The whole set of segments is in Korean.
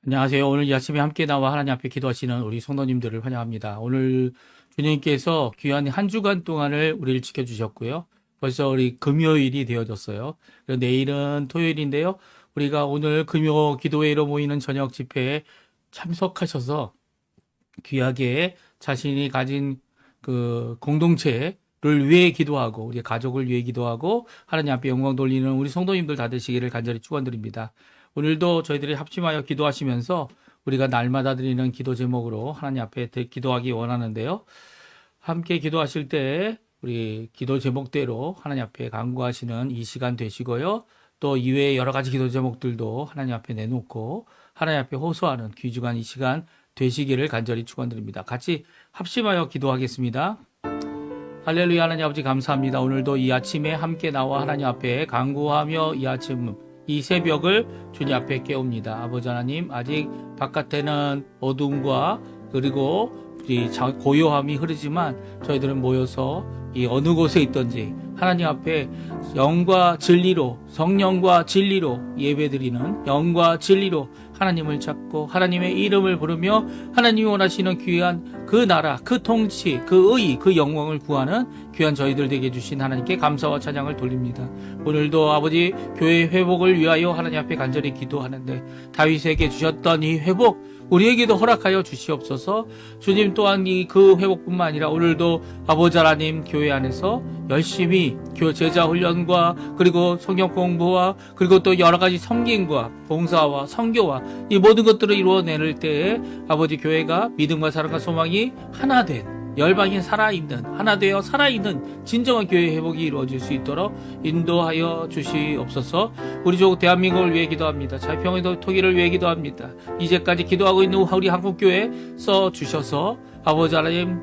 안녕하세요. 오늘 이 아침에 함께 나와 하나님 앞에 기도하시는 우리 성도님들을 환영합니다. 오늘 주님께서 귀한 한 주간 동안을 우리를 지켜주셨고요. 벌써 우리 금요일이 되어졌어요. 그리고 내일은 토요일인데요. 우리가 오늘 금요 기도회로 모이는 저녁 집회에 참석하셔서 귀하게 자신이 가진 그 공동체를 위해 기도하고 우리 가족을 위해 기도하고 하나님 앞에 영광 돌리는 우리 성도님들 다 되시기를 간절히 축원드립니다. 오늘도 저희들이 합심하여 기도하시면서 우리가 날마다 드리는 기도 제목으로 하나님 앞에 기도하기 원하는데요. 함께 기도하실 때 우리 기도 제목대로 하나님 앞에 간구하시는 이 시간 되시고요. 또 이외에 여러 가지 기도 제목들도 하나님 앞에 내놓고 하나님 앞에 호소하는 귀중한 이 시간 되시기를 간절히 축원드립니다. 같이 합심하여 기도하겠습니다. 할렐루야. 하나님 아버지 감사합니다. 오늘도 이 아침에 함께 나와 하나님 앞에 간구하며 이 새벽을 주님 앞에 깨웁니다. 아버지 하나님, 아직 바깥에는 어둠과 그리고 고요함이 흐르지만 저희들은 모여서 이 어느 곳에 있든지 하나님 앞에 영과 진리로, 성령과 진리로 예배드리는 영과 진리로 하나님을 찾고 하나님의 이름을 부르며 하나님이 원하시는 귀한 그 나라, 그 통치, 그 의, 그 영광을 구하는 귀한 저희들 되게 해주신 하나님께 감사와 찬양을 돌립니다. 오늘도 아버지 교회 회복을 위하여 하나님 앞에 간절히 기도하는데 다윗에게 주셨던 이 회복 우리에게도 허락하여 주시옵소서. 주님 또한 이 그 회복뿐만 아니라 오늘도 아버지 하나님 교회 안에서 열심히 제자 훈련과 그리고 성경 공부와 그리고 또 여러 가지 섬김과 봉사와 선교와 이 모든 것들을 이루어낼 때에 아버지 교회가 믿음과 사랑과 소망이 하나 된 열방이 살아있는 하나 되어 살아있는 진정한 교회 회복이 이루어질 수 있도록 인도하여 주시옵소서. 우리 조국 대한민국을 위해 기도합니다. 자유평화의 토기를 위해 기도합니다. 이제까지 기도하고 있는 우리 한국교회 써주셔서 아버지 하나님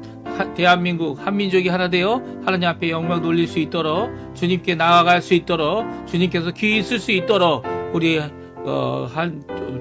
대한민국 한민족이 하나 되어 하나님 앞에 영광 돌릴 수 있도록 주님께 나아갈 수 있도록 주님께서 귀히 있을 수 있도록 우리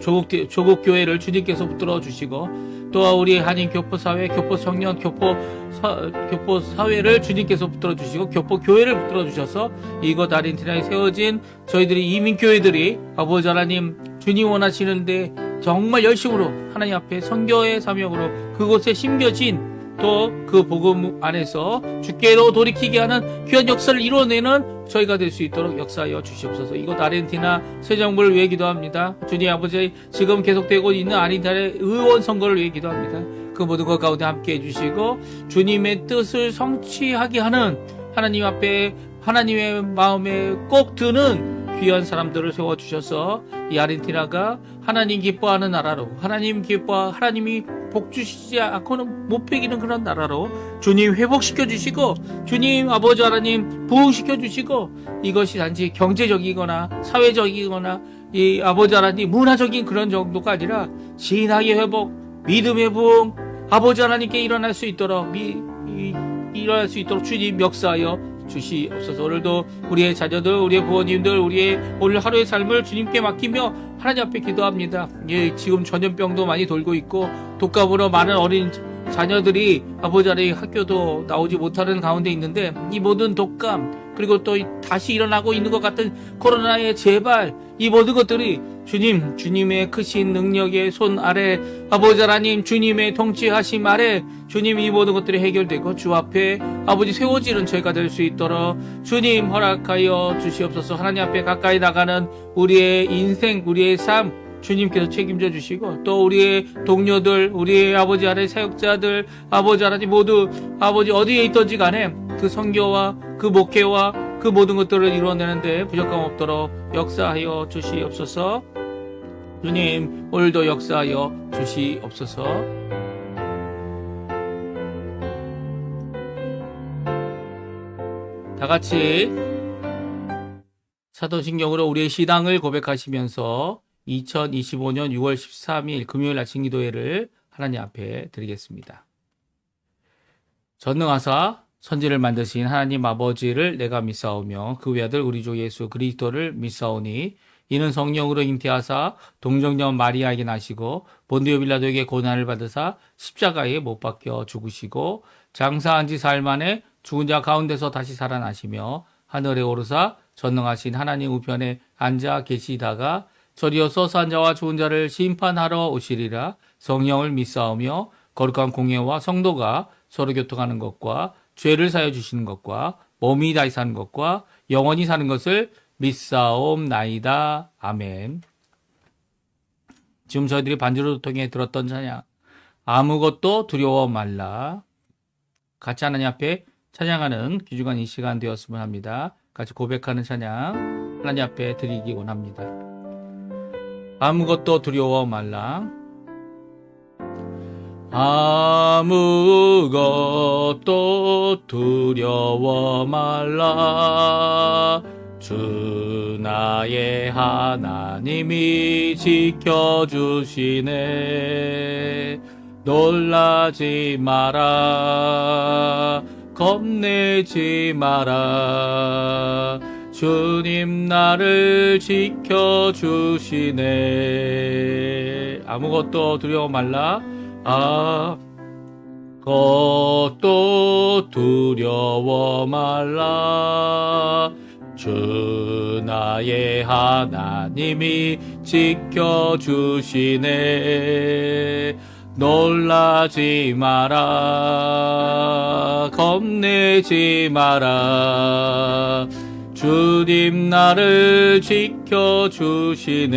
조국 교회를 주님께서 붙들어 주시고 또 우리 한인 교포 사회, 교포 청년, 교포 사회를 주님께서 붙들어 주시고 교포 교회를 붙들어 주셔서 이곳 아르헨티나에 세워진 저희들이 이민 교회들이 아버지 하나님 주님 원하시는데 정말 열심으로 하나님 앞에 선교의 사명으로 그곳에 심겨진 또 그 복음 안에서 주께로 돌이키게 하는 귀한 역사를 이루어내는 저희가 될 수 있도록 역사하여 주시옵소서. 이곳 아르헨티나 새 정부를 위해 기도합니다. 주님 아버지 지금 계속되고 있는 아르헨티나의 의원 선거를 위해 기도합니다. 그 모든 것 가운데 함께 해주시고 주님의 뜻을 성취하게 하는 하나님 앞에 하나님의 마음에 꼭 드는 귀한 사람들을 세워주셔서 이 아르헨티나가 하나님 기뻐하는 나라로 하나님이 복 주시지 않고는 못 배기는 그런 나라로 주님 회복시켜 주시고 주님 아버지 하나님 부흥시켜 주시고 이것이 단지 경제적이거나 사회적이거나 이 아버지 하나님 문화적인 그런 정도가 아니라 신앙의 회복 믿음의 부흥 아버지 하나님께 일어날 수 있도록 주님 역사하여 주시옵소서. 오늘도 우리의 자녀들, 우리의 부모님들, 우리의 오늘 하루의 삶을 주님께 맡기며 하나님 앞에 기도합니다. 예, 지금 전염병도 많이 돌고 있고 독감으로 많은 어린 자녀들이 아버지 하나님 학교도 나오지 못하는 가운데 있는데 이 모든 독감 그리고 또 다시 일어나고 있는 것 같은 코로나의 재발 이 모든 것들이 주님의 크신 능력의 손 아래 아버지 하나님 주님의 통치하심 아래 주님 이 모든 것들이 해결되고 주 앞에 아버지 세워지는 저희가 될 수 있도록 주님 허락하여 주시옵소서. 하나님 앞에 가까이 나가는 우리의 인생 우리의 삶 주님께서 책임져 주시고 또 우리의 동료들 우리의 아버지 아래 사역자들 아버지 하나님 모두 아버지 어디에 있든지 간에 그 선교와 그 목회와 그 모든 것들을 이루어내는데 부족함 없도록 역사하여 주시옵소서. 주님 오늘도 역사하여 주시옵소서. 다 같이 사도신경으로 우리의 신앙을 고백하시면서 2025년 6월 13일 금요일 아침 기도회를 하나님 앞에 드리겠습니다. 전능하사 천지를 만드신 하나님 아버지를 내가 믿사오며 그 외아들 우리 주 예수 그리스도를 믿사오니 이는 성령으로 잉태하사 동정녀 마리아에게 나시고 본디오 빌라도에게 고난을 받으사 십자가에 못 박혀 죽으시고 장사한 지 사흘 만에 죽은 자 가운데서 다시 살아나시며 하늘에 오르사 전능하신 하나님 우편에 앉아 계시다가 저리어 서서한 자와 좋은 자를 심판하러 오시리라. 성령을 믿사오며 거룩한 공예와 성도가 서로 교통하는 것과 죄를 사여 주시는 것과 몸이 다시 사는 것과 영원히 사는 것을 믿사옵나이다. 아멘. 지금 저희들이 반주를 통해 들었던 찬양, 아무것도 두려워 말라. 같이 하나님 앞에 찬양하는 귀중한 이 시간 되었으면 합니다. 같이 고백하는 찬양 하나님 앞에 드리기 원합니다. 아무것도 두려워 말라. 아무것도 두려워 말라. 주 나의 하나님이 지켜주시네. 놀라지 마라. 겁내지 마라. 주님 나를 지켜주시네. 아무것도 두려워 말라. 아무것도 두려워 말라. 주 나의 하나님이 지켜주시네. 놀라지 마라. 겁내지 마라. 주님 나를 지켜주시네.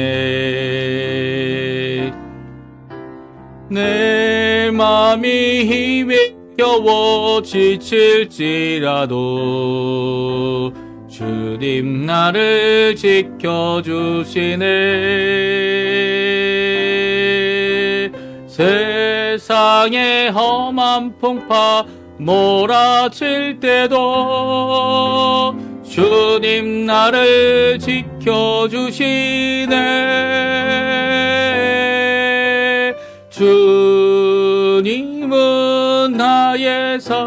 내 맘이 힘에 겨워 지칠지라도 주님 나를 지켜주시네. 세상의 험한 풍파 몰아칠 때도 주님 나를 지켜주시네. 주님은 나의 산소,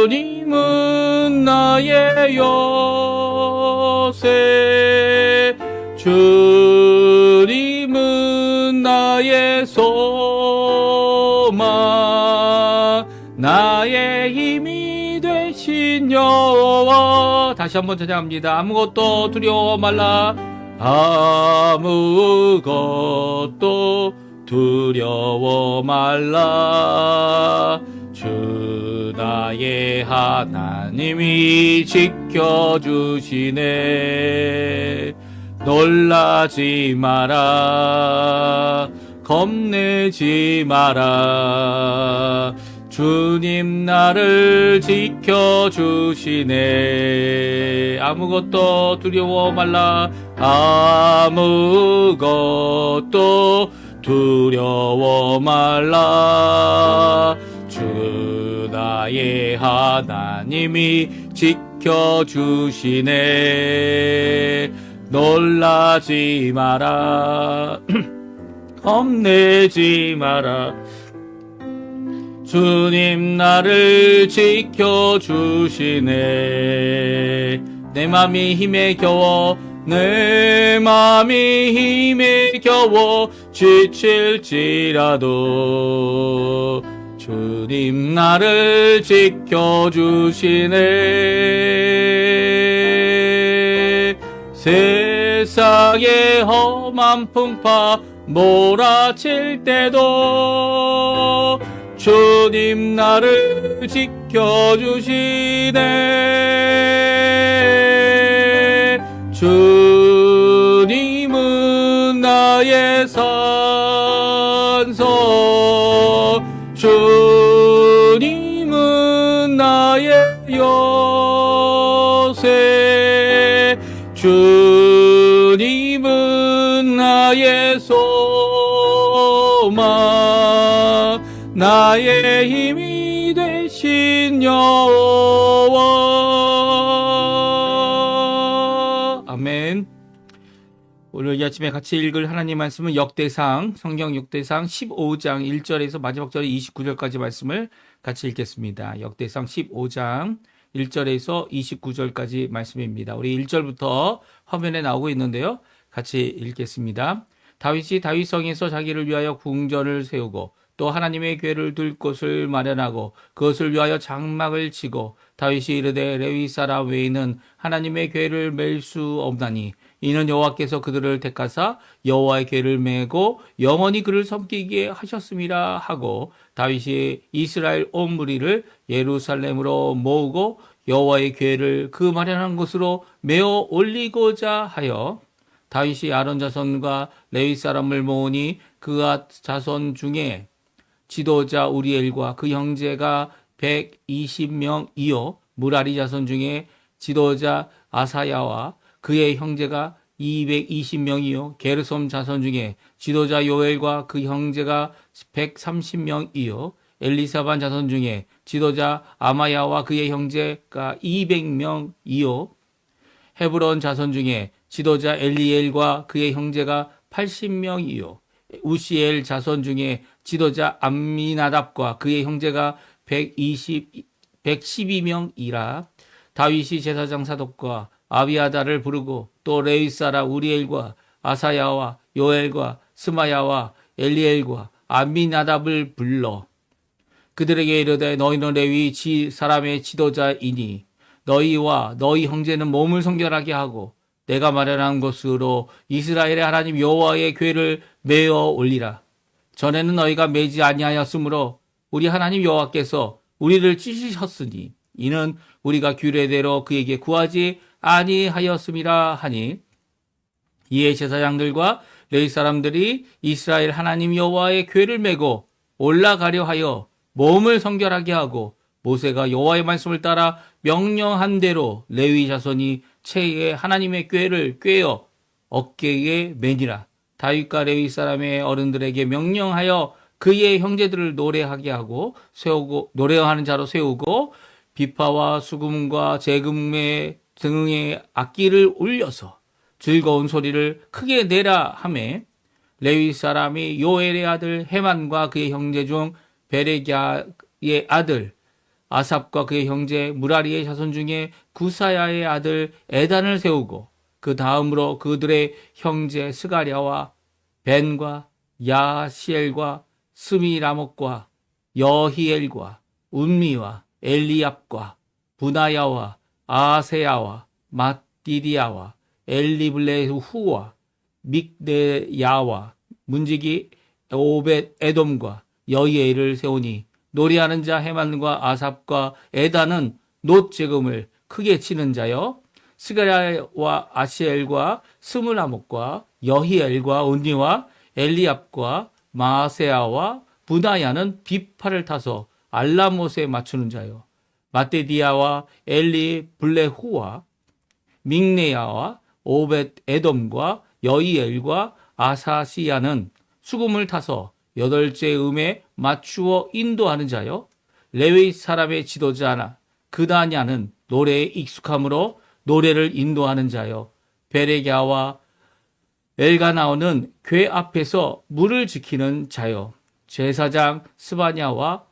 주님은 나의 요새, 주님은 나의 소망, 나의 힘이 되신 여호와. 다시 한번 찬양합니다. 아무것도 두려워 말라. 아무것도 두려워 말라. 주 나의 하나님이 지켜주시네. 놀라지 마라. 겁내지 마라. 주님 나를 지켜주시네. 아무것도 두려워 말라. 아무것도 두려워 말라. 주 나의 하나님이 지켜주시네. 놀라지 마라. 겁내지 마라. 주님 나를 지켜주시네. 내 맘이 힘에 겨워, 내 맘이 힘에 겨워 지칠지라도 주님 나를 지켜주시네. 세상의 험한 풍파 몰아칠 때도 주님 나를 지켜주시네. 주님은 나의 산소, 주님은 나의 요새, 주님은 나의 소망, 나의 힘이 되신 여호와. 아멘. 오늘 이 아침에 같이 읽을 하나님 말씀은 역대상, 성경 역대상 15장 1절에서 마지막 절 29절까지 말씀을 같이 읽겠습니다. 역대상 15장 1절에서 29절까지 말씀입니다. 우리 1절부터 화면에 나오고 있는데요. 같이 읽겠습니다. 다윗이 다윗성에서 자기를 위하여 궁전을 세우고 또 하나님의 궤를 둘 곳을 마련하고 그것을 위하여 장막을 치고 다윗이 이르되 레위 사람 외에는 하나님의 궤를 맬 수 없나니 이는 여호와께서 그들을 택하사 여호와의 궤를 메고 영원히 그를 섬기게 하셨음이라 하고 다윗이 이스라엘 온 무리를 예루살렘으로 모으고 여호와의 궤를 그 마련한 곳으로 메어 올리고자 하여 다윗이 아론 자손과 레위 사람을 모으니 그앗 자손 중에 지도자 우리엘과 그 형제가 120명이요 무라리 자손 중에 지도자 아사야와 그의 형제가 220명이요 게르솜 자손 중에 지도자 요엘과 그 형제가 130명이요 엘리사반 자손 중에 지도자 아마야와 그의 형제가 200명이요 헤브론 자손 중에 지도자 엘리엘과 그의 형제가 80명이요 우시엘 자손 중에 지도자 암미나답과 그의 형제가 112명이라 다윗이 제사장 사독과 아비아다를 부르고 또 레위 사람 우리엘과 아사야와 요엘과 스마야와 엘리엘과 암미나답을 불러 그들에게 이르되 너희는 레위 사람의 지도자이니 너희와 너희 형제는 몸을 성결하게 하고 내가 마련한 곳으로 이스라엘의 하나님 여호와의 궤를 메어 올리라. 전에는 너희가 매지 아니하였으므로 우리 하나님 여호와께서 우리를 찢으셨으니 이는 우리가 규례대로 그에게 구하지 아니하였음이라 하니 이에 제사장들과 레위 사람들이 이스라엘 하나님 여호와의 궤를 메고 올라가려 하여 몸을 성결하게 하고 모세가 여호와의 말씀을 따라 명령한 대로 레위 자손이 채에 하나님의 궤를 꿰어 어깨에 매니라. 다윗과 레위 사람의 어른들에게 명령하여 그의 형제들을 노래하게 하고 세우고 노래하는 자로 세우고 비파와 수금과 재금의 등의 악기를 울려서 즐거운 소리를 크게 내라 하매 레위 사람이 요엘의 아들 헤만과 그의 형제 중 베레기야의 아들 아삽과 그의 형제 무라리의 자손 중에 구사야의 아들 에단을 세우고 그 다음으로 그들의 형제 스가랴와 벤과 야시엘과 스미라목과 여히엘과 운미와 엘리압과 부나야와 아세야와 mat디디야와 엘리블레후와 믹네야와 문지기 오벳 에돔과 여히엘을 세우니 노래하는 자 헤만과 아삽과 에다는 놋재금을 크게 치는 자여 스가랴와 아시엘과 스므라목과 여히엘과 운니와 엘리압과 마세야와 부나야는 비파를 타서 알라못에 맞추는 자요 마데디야와 엘리 블레후와 믹네야와 오벳 에돔과 여히엘과 아사시야는 수금을 타서 여덟째 음에 맞추어 인도하는 자요 레위 사람의 지도자나 그다냐는 노래에 익숙함으로 노래를 인도하는 자요 베레갸와 엘가나오는 궤 앞에서 물을 지키는 자요 제사장 스바냐와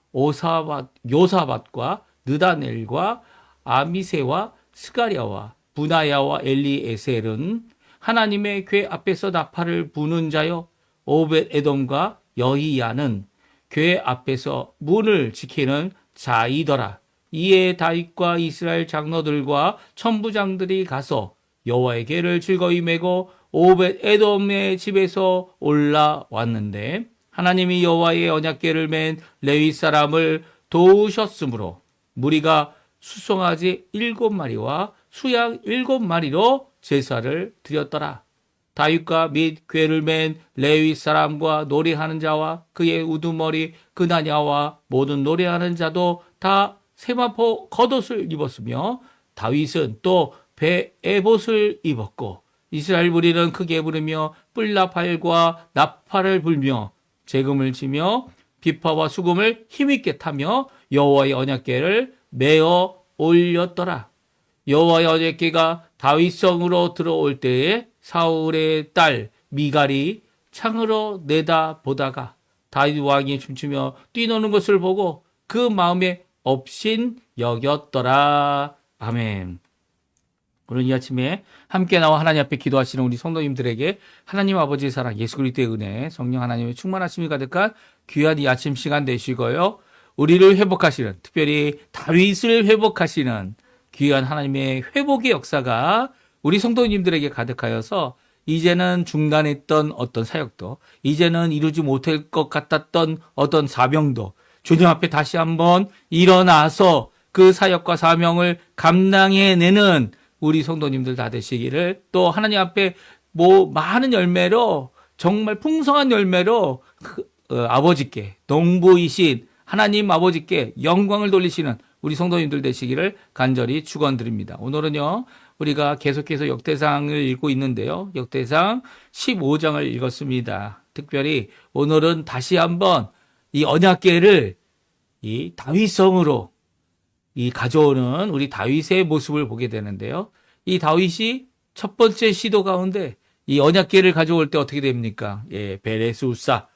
요사밧과 느다넬과 아미세와 스가랴와 부나야와 엘리에셀은 하나님의 궤 앞에서 나팔을 부는 자요 오벳 에돔과 여히야는 궤 앞에서 문을 지키는 자이더라. 이에 다윗과 이스라엘 장로들과 천부장들이 가서 여호와의 궤를 즐거이 메고 오벳 에돔의 집에서 올라왔는데 하나님이 여호와의 언약궤를 맨 레위 사람을 도우셨으므로 무리가 수송아지 7마리와 수양 7마리로 제사를 드렸더라. 다윗과 및 궤를 맨 레위 사람과 노래하는 자와 그의 우두머리 그나냐와 모든 노래하는 자도 다 세마포 겉옷을 입었으며 다윗은 또 베에봇을 입었고 이스라엘 무리는 크게 부르며 뿔나팔과 나팔을 불며 재금을 치며 비파와 수금을 힘있게 타며 여호와의 언약궤를 메어 올렸더라. 여호와의 언약궤가 다윗성으로 들어올 때에 사울의 딸 미갈이 창으로 내다보다가 다윗 왕이 춤추며 뛰노는 것을 보고 그 마음에 업신 여겼더라. 아멘. 오늘 이 아침에 함께 나와 하나님 앞에 기도하시는 우리 성도님들에게 하나님 아버지의 사랑, 예수 그리스도의 은혜, 성령 하나님의 충만하심이 가득한 귀한 이 아침 시간 되시고요. 우리를 회복하시는, 특별히 다윗을 회복하시는 귀한 하나님의 회복의 역사가 우리 성도님들에게 가득하여서 이제는 중단했던 어떤 사역도, 이제는 이루지 못할 것 같았던 어떤 사명도 주님 앞에 다시 한번 일어나서 그 사역과 사명을 감당해내는 우리 성도님들 다 되시기를, 또 하나님 앞에 많은 열매로, 정말 풍성한 열매로 아버지께, 농부이신 하나님 아버지께 영광을 돌리시는 우리 성도님들 되시기를 간절히 축원드립니다. 오늘은요, 우리가 계속해서 역대상을 읽고 있는데요. 역대상 15장을 읽었습니다. 특별히 오늘은 다시 한번 이 언약궤를 이 다윗성으로 가져오는 우리 다윗의 모습을 보게 되는데요. 이 다윗이 첫 번째 시도 가운데 이 언약궤를 가져올 때 어떻게 됩니까? 베레스 우사.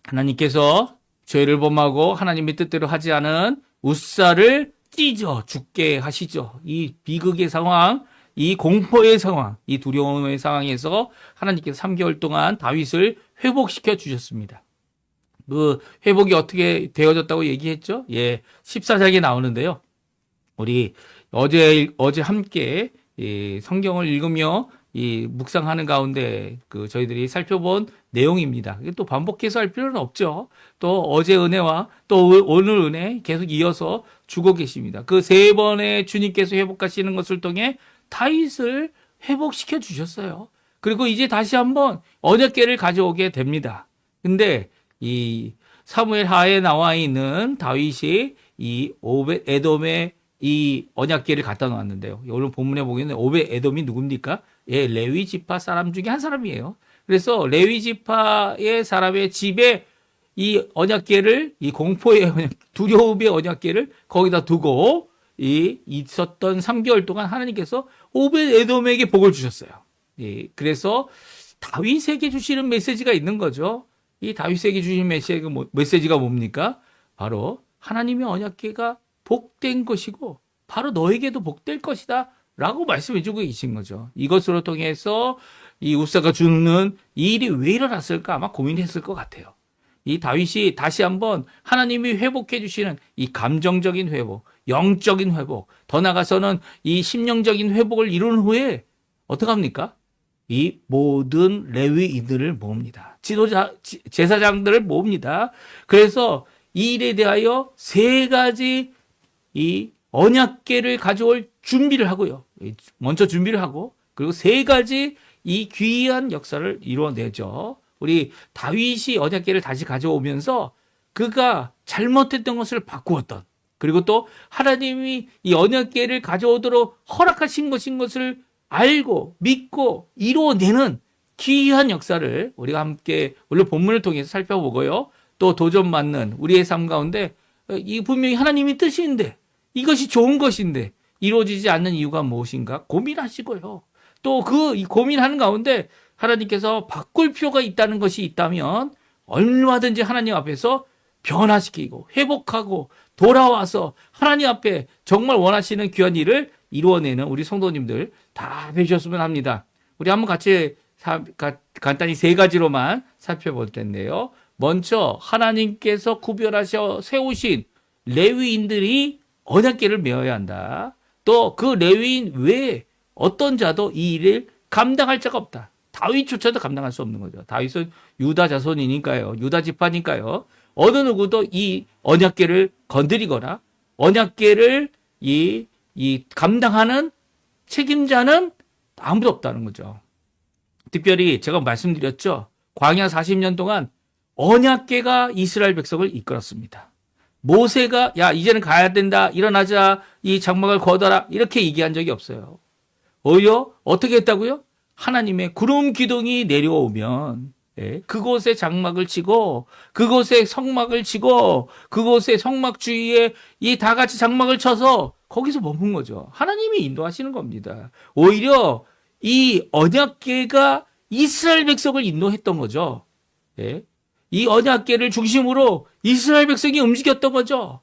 하나님께서 죄를 범하고 하나님의 뜻대로 하지 않은 우사를 찢어 죽게 하시죠. 이 비극의 상황, 이 공포의 상황, 이 두려움의 상황에서 하나님께서 3개월 동안 다윗을 회복시켜 주셨습니다. 그 회복이 어떻게 되어졌다고 얘기했죠? 14장에 나오는데요. 우리 어제 함께 성경을 읽으며 묵상하는 가운데 저희들이 살펴본 내용입니다. 또 반복해서 할 필요는 없죠. 또 어제 은혜와 또 오늘 은혜 계속 이어서 주고 계십니다. 그 세 번의 주님께서 회복하시는 것을 통해 다윗을 회복시켜 주셨어요. 그리고 이제 다시 한번 언약궤를 가져오게 됩니다. 근데 이 사무엘 하에 나와 있는 다윗이 이 오벳 에돔의 이 언약궤를 갖다 놓았는데요. 오늘 본문에 보기에는 오벳 에돔이 누굽니까? 레위 지파 사람 중에 한 사람이에요. 그래서 레위 지파의 사람의 집에 이 언약궤를, 이 공포의 두려움의 언약궤를 거기다 두고 있었던 3개월 동안 하나님께서 오벳 에돔에게 복을 주셨어요. 그래서 다윗에게 주시는 메시지가 있는 거죠. 이 다윗에게 주신 메시지가 뭡니까? 바로 하나님의 언약궤가 복된 것이고 바로 너에게도 복될 것이다 라고 말씀해 주고 계신 거죠. 이것으로 통해서 이 우사가 죽는 이 일이 왜 일어났을까 아마 고민했을 것 같아요. 이 다윗이 다시 한번 하나님이 회복해 주시는 이 감정적인 회복, 영적인 회복, 더 나아가서는 이 심령적인 회복을 이룬 후에 어떻게 합니까? 이 모든 레위인들을 모읍니다. 지도자, 제사장들을 모읍니다. 그래서 이 일에 대하여 3가지 이 언약궤를 가져올 준비를 하고요. 먼저 준비를 하고, 그리고 3가지 이 귀한 역사를 이루어내죠. 우리 다윗이 언약궤를 다시 가져오면서 그가 잘못했던 것을 바꾸었던, 그리고 또 하나님이 이 언약궤를 가져오도록 허락하신 것을 알고 믿고 이루어내는 귀한 역사를 우리가 함께 오늘 본문을 통해서 살펴보고요. 또 도전 맞는 우리의 삶 가운데 이 분명히 하나님의 뜻인데 이것이 좋은 것인데 이루어지지 않는 이유가 무엇인가 고민하시고요. 또 이 고민하는 가운데 하나님께서 바꿀 필요가 있다는 것이 있다면 얼마든지 하나님 앞에서 변화시키고 회복하고 돌아와서 하나님 앞에 정말 원하시는 귀한 일을 이루어내는 우리 성도님들 다 되셨으면 합니다. 우리 한번 같이 간단히 3가지로만 살펴볼 텐데요. 먼저 하나님께서 구별하셔 세우신 레위인들이 언약궤를 메어야 한다. 또 그 레위인 외에 어떤 자도 이 일을 감당할 자가 없다. 다윗조차도 감당할 수 없는 거죠. 다윗은 유다 자손이니까요. 유다 지파니까요. 어느 누구도 이 언약궤를 건드리거나 언약궤를 감당하는 책임자는 아무도 없다는 거죠. 특별히 제가 말씀드렸죠. 광야 40년 동안 언약궤가 이스라엘 백성을 이끌었습니다. 모세가 야 이제는 가야 된다. 일어나자. 이 장막을 걷어라. 이렇게 얘기한 적이 없어요. 오히려 어떻게 했다고요? 하나님의 구름 기둥이 내려오면 그곳에 장막을 치고 그곳에 성막을 치고 그곳에 성막 주위에 이 다 같이 장막을 쳐서 거기서 머문 거죠. 하나님이 인도하시는 겁니다. 오히려 이 언약궤가 이스라엘 백성을 인도했던 거죠. 이 언약궤를 중심으로 이스라엘 백성이 움직였던 거죠.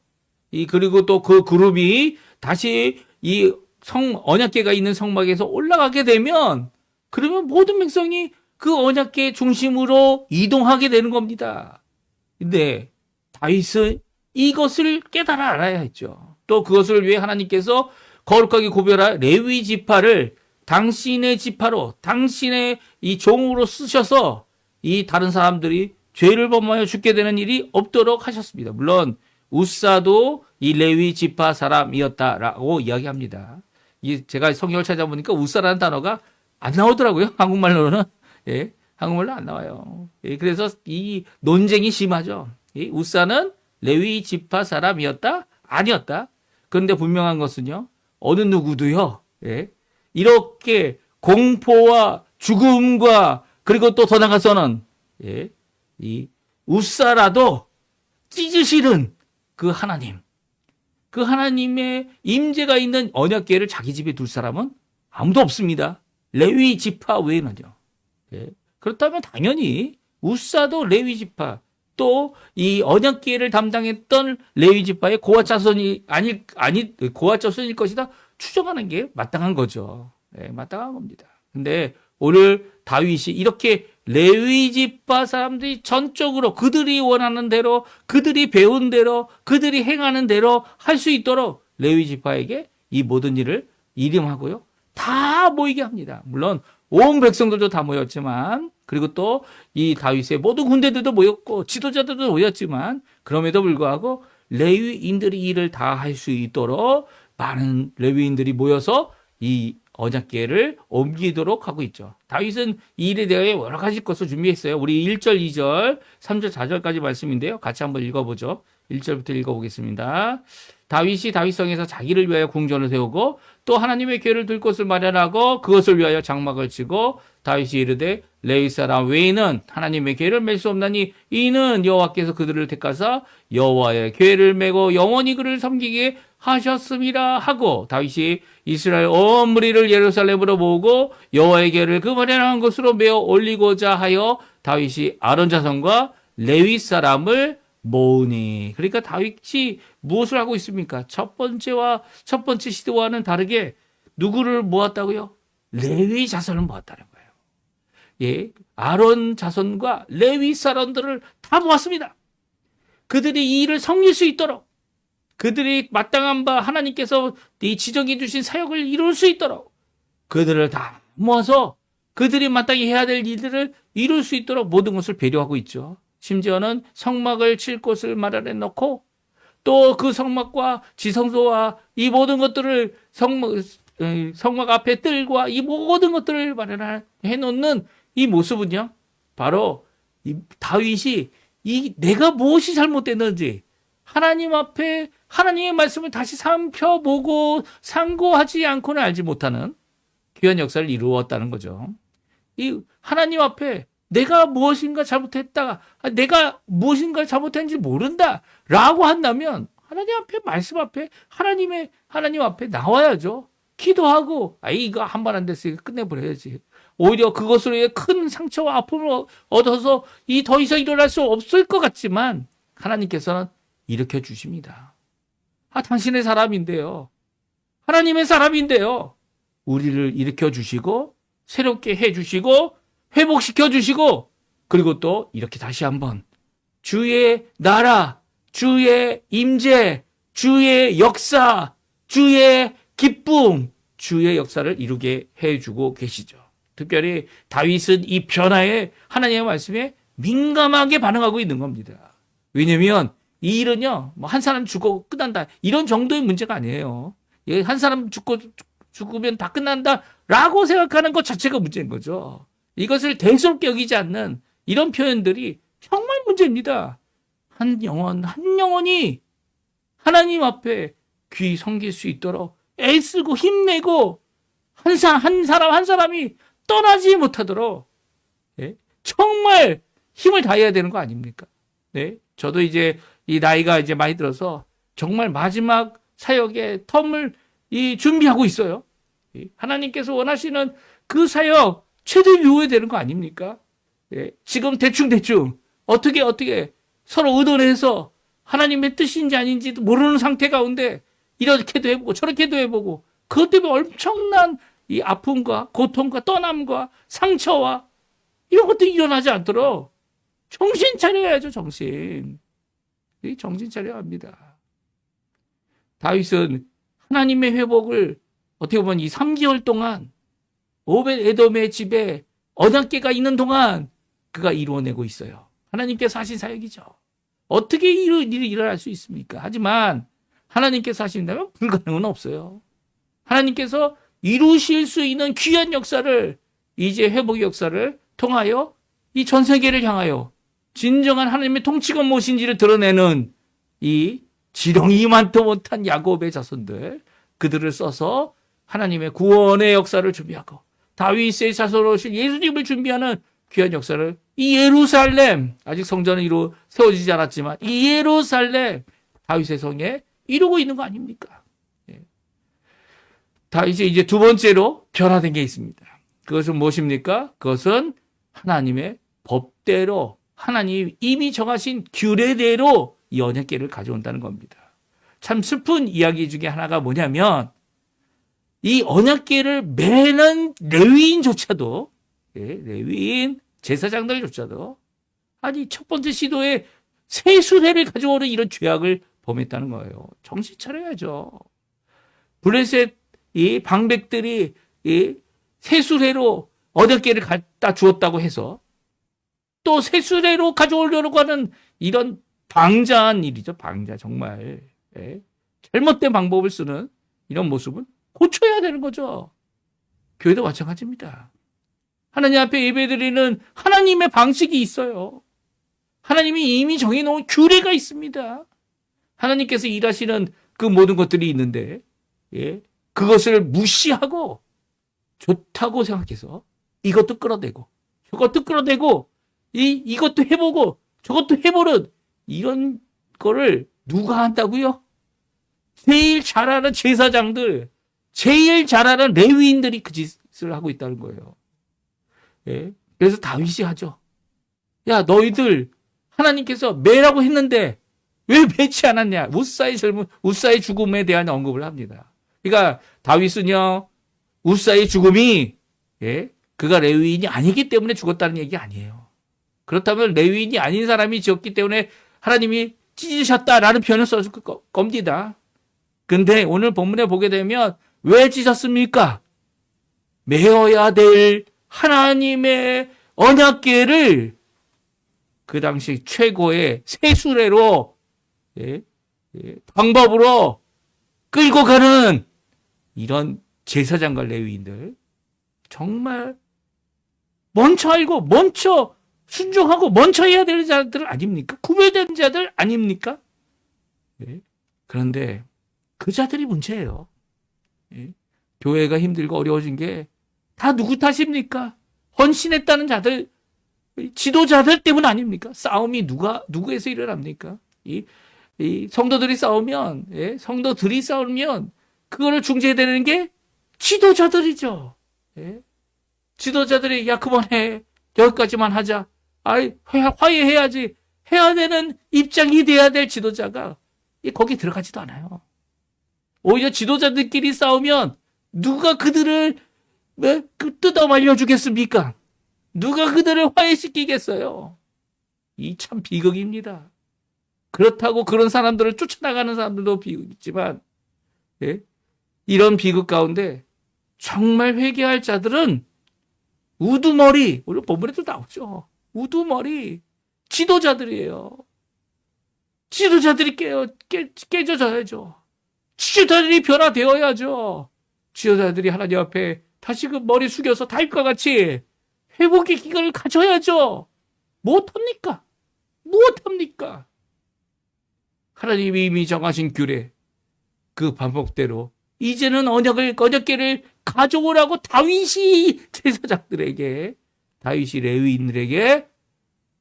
그리고 또 그 그룹이 다시 이 언약궤가 있는 성막에서 올라가게 되면 그러면 모든 백성이 그 언약궤 중심으로 이동하게 되는 겁니다. 근데 다윗은 이것을 깨달아 알아야 했죠. 또 그것을 위해 하나님께서 거룩하게 구별할 레위 지파를 당신의 지파로, 당신의 이 종으로 쓰셔서 이 다른 사람들이 죄를 범하여 죽게 되는 일이 없도록 하셨습니다. 물론 우사도 이 레위 지파 사람이었다라고 이야기합니다. 제가 성경을 찾아보니까 우사라는 단어가 안 나오더라고요. 한국말로는. 예, 한국말로 안 나와요. 예, 그래서 이 논쟁이 심하죠. 우사는 레위 지파 사람이었다? 아니었다? 그런데 분명한 것은요, 어느 누구도요, 예, 이렇게 공포와 죽음과 그리고 또 더 나가서는, 예, 이 우사라도 찢으시는 그 하나님, 그 하나님의 임재가 있는 언약궤를 자기 집에 둘 사람은 아무도 없습니다. 레위 지파 외에는요. 예, 그렇다면 당연히 우사도 레위 지파, 또 이 언약궤를 담당했던 레위 지파의 고아 자손이 고아 자손일 것이다 추정하는 게 마땅한 거죠. 예, 마땅한 겁니다. 근데 오늘 다윗이 이렇게 레위 지파 사람들이 전적으로 그들이 원하는 대로, 그들이 배운 대로, 그들이 행하는 대로 할 수 있도록 레위 지파에게 이 모든 일을 이름하고요, 다 모이게 합니다. 물론 온 백성들도 다 모였지만, 그리고 또 이 다윗의 모든 군대들도 모였고 지도자들도 모였지만, 그럼에도 불구하고 레위인들이 일을 다 할 수 있도록 많은 레위인들이 모여서 이 언약궤를 옮기도록 하고 있죠. 다윗은 이 일에 대해 여러 가지 것을 준비했어요. 우리 1절, 2절, 3절, 4절까지 말씀인데요. 같이 한번 읽어보죠. 1절부터 읽어보겠습니다. 다윗이 다윗성에서 자기를 위하여 궁전을 세우고 또 하나님의 궤를 둘 곳을 마련하고 그것을 위하여 장막을 치고 다윗이 이르되 레위 사람 외에는 하나님의 궤를 맬 수 없나니 이는 여호와께서 그들을 택하사 여호와의 궤를 메고 영원히 그를 섬기게 하셨음이라 하고, 다윗이 이스라엘 온 무리를 예루살렘으로 모으고 여호와의 궤를 그 마련한 곳으로 메어 올리고자 하여 다윗이 아론 자손과 레위 사람을 모으니. 그러니까 다윗이 무엇을 하고 있습니까? 첫 번째 시도와는 다르게 누구를 모았다고요? 레위 자손을 모았다는 거예요. 예, 아론 자손과 레위 사람들을 다 모았습니다. 그들이 이 일을 섬길 수 있도록, 그들이 마땅한 바 하나님께서 이 지정해 주신 사역을 이룰 수 있도록 그들을 다 모아서 그들이 마땅히 해야 될 일들을 이룰 수 있도록 모든 것을 배려하고 있죠. 심지어는 성막을 칠 곳을 마련해 놓고 또 그 성막과 지성소와 이 모든 것들을 성막 앞에 뜰과 이 모든 것들을 마련해 놓는 이 모습은요, 바로 이 다윗이 내가 무엇이 잘못됐는지 하나님 앞에 하나님의 말씀을 다시 살펴보고 상고하지 않고는 알지 못하는 귀한 역사를 이루었다는 거죠. 이 하나님 앞에 내가 무엇인가 잘못했다, 내가 무엇인가 잘못했는지 모른다 라고 한다면 하나님 앞에, 말씀 앞에, 하나님 앞에 나와야죠. 기도하고, 이거 한 번 안 됐으니까 끝내버려야지. 오히려 그것으로 인해 큰 상처와 아픔을 얻어서 더 이상 일어날 수 없을 것 같지만 하나님께서는 일으켜 주십니다. 당신의 사람인데요, 하나님의 사람인데요, 우리를 일으켜 주시고 새롭게 해 주시고 회복시켜 주시고, 그리고 또 이렇게 다시 한번 주의 나라, 주의 임재, 주의 역사, 주의 기쁨, 주의 역사를 이루게 해주고 계시죠. 특별히 다윗은 이 변화에, 하나님의 말씀에 민감하게 반응하고 있는 겁니다. 왜냐하면 이 일은요, 한 사람 죽고 끝난다 이런 정도의 문제가 아니에요. 한 사람 죽으면 다 끝난다라고 생각하는 것 자체가 문제인 거죠. 이것을 대수롭게 여기지 않는 이런 표현들이 정말 문제입니다. 한 영혼이 하나님 앞에 귀 섬길 수 있도록 애쓰고 힘내고 한 사람이 떠나지 못하도록, 예? 정말 힘을 다해야 되는 거 아닙니까? 네? 저도 이제 이 나이가 이제 많이 들어서 정말 마지막 사역의 텀을 준비하고 있어요. 하나님께서 원하시는 그 사역 최대 유효해야 되는 거 아닙니까? 예, 지금 대충 어떻게 서로 의논해서 하나님의 뜻인지 아닌지도 모르는 상태 가운데 이렇게도 해보고 저렇게도 해보고 그것 때문에 엄청난 이 아픔과 고통과 떠남과 상처와 이런 것들이 일어나지 않도록 정신 차려야죠, 정신. 정신 차려야 합니다. 다윗은 하나님의 회복을 어떻게 보면 이 3개월 동안 오벳 에돔의 집에 언약궤가 있는 동안 그가 이루어내고 있어요. 하나님께서 하신 사역이죠. 어떻게 이런 일이 일어날 수 있습니까? 하지만 하나님께서 하신다면 불가능은 없어요. 하나님께서 이루실 수 있는 귀한 역사를, 이제 회복의 역사를 통하여 이 전 세계를 향하여 진정한 하나님의 통치가 무엇인지를 드러내는 이 지렁이만도 못한 야곱의 자손들, 그들을 써서 하나님의 구원의 역사를 준비하고 다윗의 자손으로 오실 예수님을 준비하는 귀한 역사를 이 예루살렘, 아직 성전은 세워지지 않았지만 이 예루살렘 다윗의 성에 이루고 있는 거 아닙니까? 다윗이 이제 두 번째로 변화된 게 있습니다. 그것은 무엇입니까? 그것은 하나님의 법대로, 하나님이 이미 정하신 규례대로 이 언약궤를 가져온다는 겁니다. 참 슬픈 이야기 중에 하나가 뭐냐면 이 언약궤를 매는 레위인조차도, 레위인 제사장들조차도 아니 첫 번째 시도에 세수레를 가져오는 이런 죄악을 범했다는 거예요. 정신 차려야죠. 블레셋 이 방백들이 이 세수레로 언약궤를 갖다 주었다고 해서 또 세수레로 가져오려고 하는 이런 방자한 일이죠. 방자, 정말. 잘못된 방법을 쓰는 이런 모습은 고쳐야 되는 거죠. 교회도 마찬가지입니다. 하나님 앞에 예배드리는 하나님의 방식이 있어요. 하나님이 이미 정해놓은 규례가 있습니다. 하나님께서 일하시는 그 모든 것들이 있는데, 그것을 무시하고 좋다고 생각해서 이것도 끌어내고 저것도 끌어내고 이것도 해보고 저것도 해보는 이런 거를 누가 한다고요? 제일 잘하는 제사장들, 제일 잘하는 레위인들이 그 짓을 하고 있다는 거예요. 그래서 다윗이 하죠. 야, 너희들 하나님께서 매라고 했는데 왜 매지 않았냐? 우사의 죽음에 대한 언급을 합니다. 그러니까 다윗은요, 우사의 죽음이 그가 레위인이 아니기 때문에 죽었다는 얘기 아니에요. 그렇다면 레위인이 아닌 사람이 지었기 때문에 하나님이 찢으셨다라는 표현을 썼을 겁니다. 근데 오늘 본문에 보게 되면 왜 찢었습니까? 메어야 될 하나님의 언약궤를 그 당시 최고의 세수레로 방법으로 끌고 가는 이런 제사장과 레위인들, 정말 먼저 알고 먼저 순종하고 먼저 해야 될 자들 아닙니까? 구별된 자들 아닙니까? 그런데 그 자들이 문제예요. 교회가 힘들고 어려워진 게 다 누구 탓입니까? 헌신했다는 자들, 지도자들 때문 아닙니까? 싸움이 누구에서 일어납니까? 이 성도들이 싸우면 그거를 중재해야 되는 게 지도자들이죠. 지도자들이 야 그만해, 여기까지만 하자, 화해해야지, 해야 되는 입장이 돼야 될 지도자가 거기 들어가지도 않아요. 오히려 지도자들끼리 싸우면 누가 그들을 뜯어 말려주겠습니까? 누가 그들을 화해시키겠어요? 이 참 비극입니다. 그렇다고 그런 사람들을 쫓아나가는 사람들도 비극이지만, 이런 비극 가운데 정말 회개할 자들은 우두머리, 오늘 본문에도 나오죠. 우두머리 지도자들이에요. 지도자들이 깨져져야죠. 지도자들이 변화되어야죠. 지도자들이 하나님 앞에 다시 그 머리 숙여서 다윗과 같이 회복의 기간을 가져야죠. 못합니까? 무엇합니까? 하나님이 이미 정하신 규례, 그 반복대로 이제는 언약궤를 가져오라고 다윗이 제사장들에게, 다윗이 레위인들에게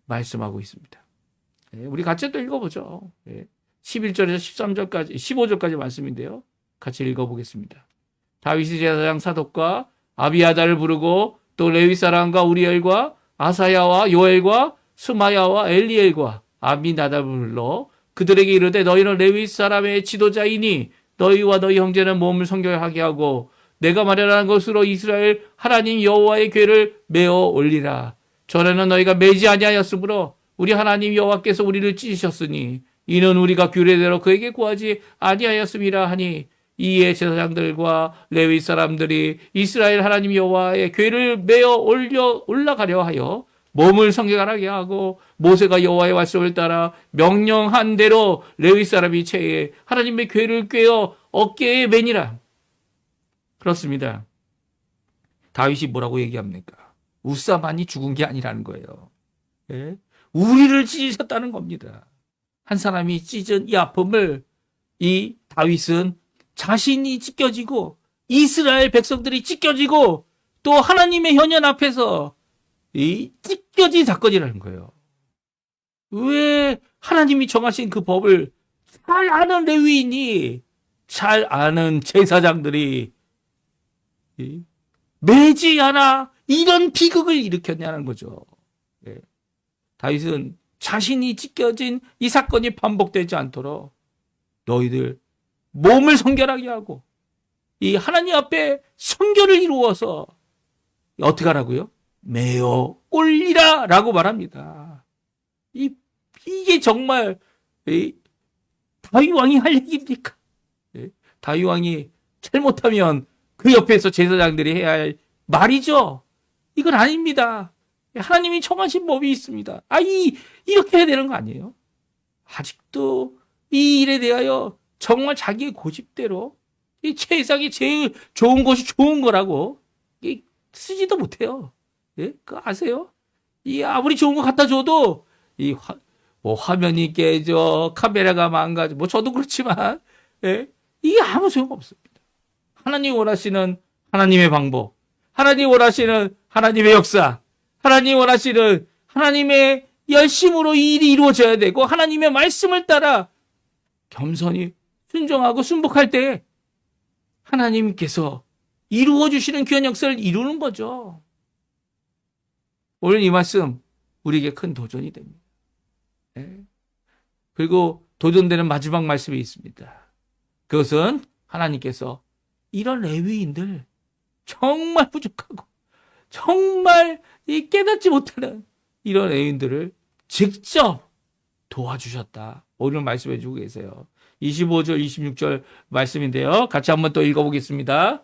말씀하고 있습니다. 우리 같이 또 읽어보죠. 11절에서 13절까지, 15절까지 말씀인데요. 같이 읽어보겠습니다. 다윗이 제사장 사독과 아비아달을 부르고 또 레위 사람과 우리엘과 아사야와 요엘과 스마야와 엘리엘과 아미나답을 불러 그들에게 이르되 너희는 레위 사람의 지도자이니 너희와 너희 형제는 몸을 성결하게 하고 내가 마련한 것으로 이스라엘 하나님 여호와의 궤를 메어 올리라. 전에는 너희가 매지 아니하였으므로 우리 하나님 여호와께서 우리를 찢으셨으니 이는 우리가 규례대로 그에게 구하지 아니하였음이라 하니 이에 제사장들과 레위 사람들이 이스라엘 하나님 여호와의 궤를 메어 올라가려 하여 몸을 성결하게 하고 모세가 여호와의 말씀을 따라 명령한 대로 레위 사람이 채에 하나님의 궤를 꿰어 어깨에 매니라. 그렇습니다. 다윗이 뭐라고 얘기합니까? 우사만이 죽은 게 아니라는 거예요. 예? 우리를 찢으셨다는 겁니다. 한 사람이 찢은 이 아픔을 이 다윗은 자신이 찢겨지고 이스라엘 백성들이 찢겨지고 또 하나님의 현현 앞에서 이 찢겨진 사건이라는 거예요. 왜 하나님이 정하신 그 법을 잘 아는 레위인이, 잘 아는 제사장들이 매지 않아 이런 비극을 일으켰냐는 거죠. 예. 다윗은 자신이 찢겨진 이 사건이 반복되지 않도록 너희들 몸을 성결하게 하고 이 하나님 앞에 성결을 이루어서 어떻게 하라고요? 메어 올리라 라고 말합니다. 이게 정말 다윗 왕이 할 얘기입니까? 다윗 왕이 잘못하면 그 옆에서 제사장들이 해야 할 말이죠. 이건 아닙니다. 하나님이 정하신 법이 있습니다. 이렇게 해야 되는 거 아니에요? 아직도 이 일에 대하여 정말 자기의 고집대로 이 세상에 제일 좋은 것이 좋은 거라고 쓰지도 못해요. 예? 그거 아세요? 아무리 좋은 거 갖다 줘도 화면이 깨져, 카메라가 망가져, 저도 그렇지만, 예? 이게 아무 소용 없습니다. 하나님 원하시는 하나님의 방법, 하나님 원하시는 하나님의 역사, 하나님 원하시는 하나님의 열심으로 이 일이 이루어져야 되고 하나님의 말씀을 따라 겸손히 순종하고 순복할 때 하나님께서 이루어주시는 귀한 역사를 이루는 거죠. 오늘 이 말씀 우리에게 큰 도전이 됩니다. 그리고 도전되는 마지막 말씀이 있습니다. 그것은 하나님께서 이런 레위인들 정말 부족하고 정말 깨닫지 못하는 이런 레위인들을 직접 도와주셨다. 오늘 말씀해 주고 계세요. 25절, 26절 말씀인데요. 같이 한번 또 읽어보겠습니다.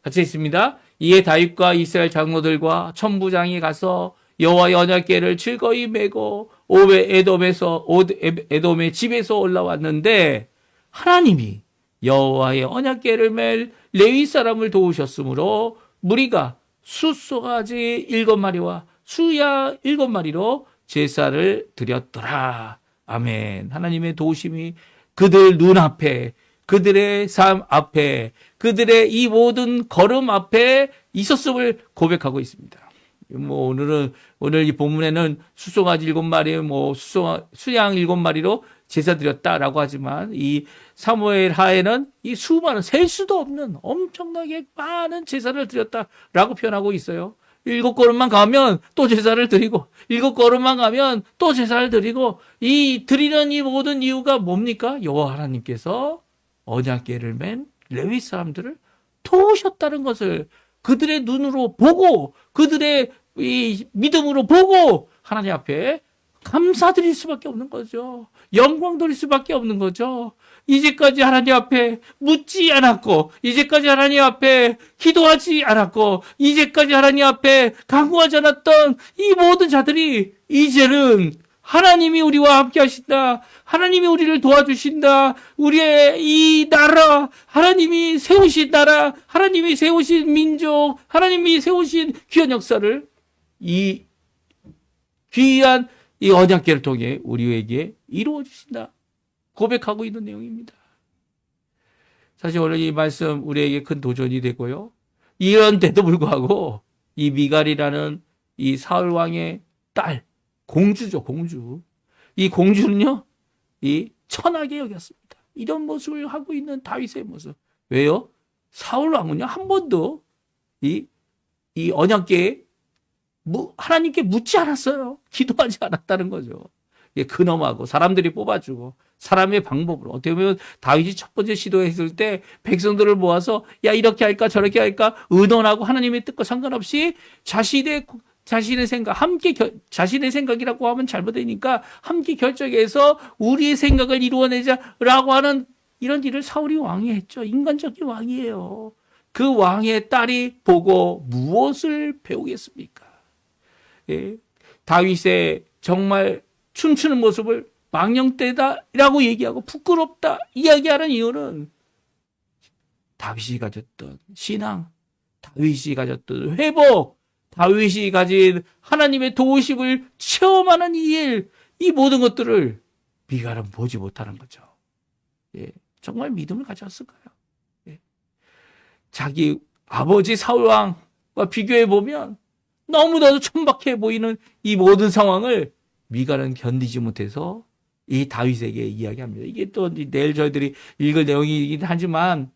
같이 있습니다. 이에 다윗과 이스라엘 장로들과 천부장이 가서 여호와의 언약궤를 즐거이 메고 에돔의 집에서 올라왔는데 하나님이 여호와의 언약궤를 맬 레위 사람을 도우셨으므로 무리가 숫송아지 7마리와 수양 7마리로 제사를 드렸더라. 아멘. 하나님의 도우심이 그들 눈앞에, 그들의 삶 앞에, 그들의 이 모든 걸음 앞에 있었음을 고백하고 있습니다. 오늘 이 본문에는 숫송아지 7마리, 수양 7마리로 제사 드렸다라고 하지만 이 사무엘 하에는 이 수많은, 셀 수도 없는 엄청나게 많은 제사를 드렸다라고 표현하고 있어요. 7걸음만 가면 또 제사를 드리고 7걸음만 가면 또 제사를 드리고 드리는 이 모든 이유가 뭡니까? 여호와 하나님께서 언약궤를 맨 레위 사람들을 도우셨다는 것을 그들의 눈으로 보고 그들의 이 믿음으로 보고 하나님 앞에 감사드릴 수밖에 없는 거죠. 영광 돌릴 수밖에 없는 거죠. 이제까지 하나님 앞에 묻지 않았고, 이제까지 하나님 앞에 기도하지 않았고, 이제까지 하나님 앞에 간구하지 않았던 이 모든 자들이 이제는 하나님이 우리와 함께 하신다. 하나님이 우리를 도와주신다. 우리의 이 나라, 하나님이 세우신 나라, 하나님이 세우신 민족, 하나님이 세우신 귀한 역사를 이 귀한 이 언약궤를 통해 우리에게 이루어 주신다. 고백하고 있는 내용입니다. 사실 오늘 이 말씀 우리에게 큰 도전이 되고요. 이런데도 불구하고 이 미갈이라는 이 사울 왕의 딸, 공주죠, 공주. 이 공주는요, 이 천하게 여겼습니다. 이런 모습을 하고 있는 다윗의 모습. 왜요? 사울 왕은요, 한 번도 이 언약궤에 하나님께 묻지 않았어요. 기도하지 않았다는 거죠. 근엄하고 사람들이 뽑아주고 사람의 방법으로. 어떻게 보면 다윗이 첫 번째 시도했을 때 백성들을 모아서 야 이렇게 할까 저렇게 할까 의논하고 하나님의 뜻과 상관없이 자신의 생각 자신의 생각이라고 하면 잘못되니까 함께 결정해서 우리의 생각을 이루어내자라고 하는 이런 일을 사울이 왕이 했죠. 인간적인 왕이에요. 그 왕의 딸이 보고 무엇을 배우겠습니까? 예. 다윗의 정말 춤추는 모습을 망령되다라고 얘기하고 부끄럽다 이야기하는 이유는 다윗이 가졌던 신앙, 다윗이 가졌던 회복, 다윗이 가진 하나님의 도우심을 체험하는 이 일, 이 모든 것들을 미갈은 보지 못하는 거죠. 예. 정말 믿음을 가졌을까요? 예. 자기 아버지 사울왕과 비교해 보면 너무나도 천박해 보이는 이 모든 상황을 미갈은 견디지 못해서 이 다윗에게 이야기합니다. 이게 또 내일 저희들이 읽을 내용이긴 하지만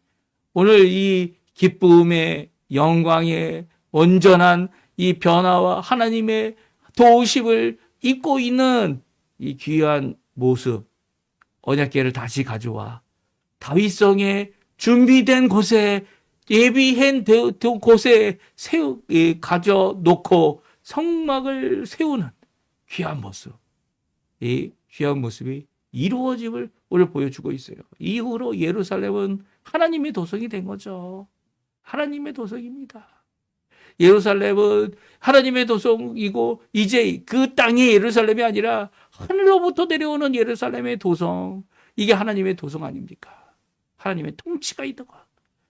오늘 이 기쁨의 영광의 온전한 이 변화와 하나님의 도우심을 입고 있는 이 귀한 모습, 언약궤를 다시 가져와 다윗성에 준비된 곳에 예비한 곳에 가져놓고 성막을 세우는 귀한 모습. 이 귀한 모습이 이루어짐을 오늘 보여주고 있어요. 이후로 예루살렘은 하나님의 도성이 된 거죠. 하나님의 도성입니다. 예루살렘은 하나님의 도성이고 이제 그 땅의 예루살렘이 아니라 하늘로부터 내려오는 예루살렘의 도성. 이게 하나님의 도성 아닙니까? 하나님의 통치가 있는 것,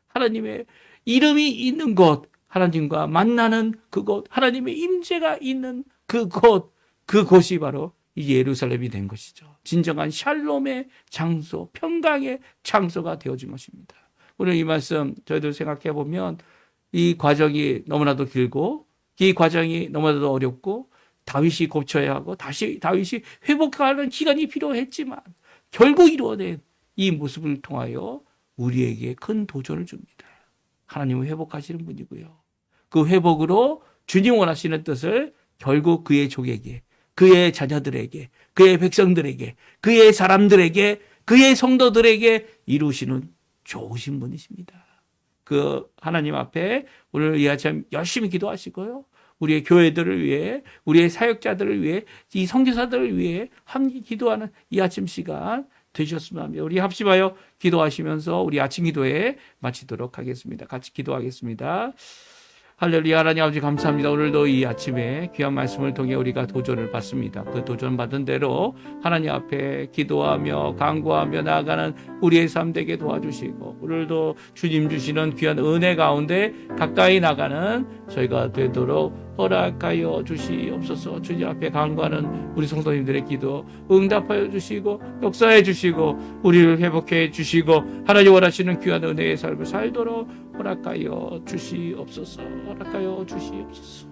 하나님의 이름이 있는 곳, 하나님과 만나는 그곳, 하나님의 임재가 있는 그곳, 그곳이 바로 이 예루살렘이 된 것이죠. 진정한 샬롬의 장소, 평강의 장소가 되어진 것입니다. 오늘 이 말씀 저희들 생각해 보면 이 과정이 너무나도 길고 이 과정이 너무나도 어렵고 다윗이 고쳐야 하고 다시 다윗이 회복하는 기간이 필요했지만 결국 이루어낸 이 모습을 통하여 우리에게 큰 도전을 줍니다. 하나님은 회복하시는 분이고요. 그 회복으로 주님 원하시는 뜻을 결국 그의 족에게, 그의 자녀들에게, 그의 백성들에게, 그의 사람들에게, 그의 성도들에게 이루시는 좋으신 분이십니다. 그 하나님 앞에 오늘 이 아침 열심히 기도하시고요. 우리의 교회들을 위해, 우리의 사역자들을 위해, 이 선교사들을 위해 함께 기도하는 이 아침 시간 되셨으면 합니다. 우리 합심하여 기도하시면서 우리 아침 기도에 마치도록 하겠습니다. 같이 기도하겠습니다. 할렐루야. 하나님 아버지 감사합니다. 오늘도 이 아침에 귀한 말씀을 통해 우리가 도전을 받습니다. 그 도전 받은 대로 하나님 앞에 기도하며 간구하며 나아가는 우리의 삶 되게 도와주시고 오늘도 주님 주시는 귀한 은혜 가운데 가까이 나가는 저희가 되도록 허락하여 주시옵소서. 주님 앞에 간구하는 우리 성도님들의 기도 응답하여 주시고 역사해 주시고 우리를 회복해 주시고 하나님 원하시는 귀한 은혜의 삶을 살도록 허락하여 주시옵소서. 허락하여 주시옵소서.